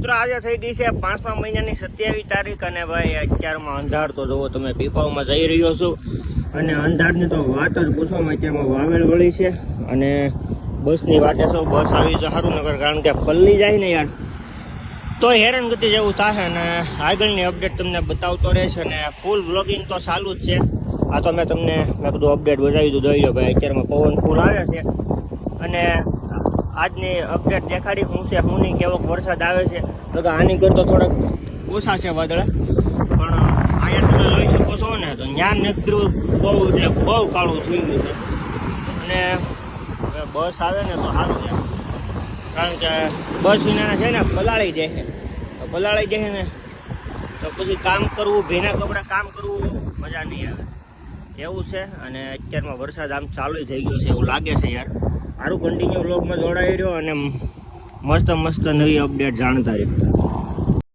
મિત્રો આજે થઈ ગઈ છે 5મા મહિનાની 27 તારીખ અને ભાઈ અત્યારમાં અંધાર તો જોવો તમે પીપાઓમાં જઈ રહ્યો છું અને અંધારની તો વાત જ પૂછવામાં અત્યારમાં વાવેલ વળી છે અને બસની વાટે છો બસ આવી તો સારું નગર કારણ કે પલ્લી જાય ને યાર તો હેરાનગતિ જેવું થાય અને આગળની અપડેટ તમને બતાવતો રહેશે અને ફૂલ વ્લોગિંગ તો ચાલુ જ છે આ તો મેં કીધું અપડેટ બતાવી દીધું જોઈ લો ભાઈ અત્યારમાં પવન ફૂલ આવે છે અને આજની અપડેટ દેખાડી શું છે શું નહીં કેવો વરસાદ આવે છે તો કે આની કરતો થોડાક ઓછા છે વાદળા પણ અહીંયા તમે જોઈ શકો છો ને તો જ્ઞાન નગરું બહુ એટલે બહુ કાળું થઈ ગયું છે અને બસ આવે ને તો સારું છે કારણ કે બસ વિનાના છે ને પલાળી જાય ને તો પછી કામ કરવું ભીના કપડા કામ કરવું મજા નહીં આવે એવું છે અને અત્યારમાં વરસાદ આમ ચાલુ થઈ ગયો છે એવું લાગે છે યાર સારું કન્ટિન્યુ વ્લોગમાં જોડાઈ રહ્યો અને મસ્ત નવી અપડેટ જાણતા રહ્યો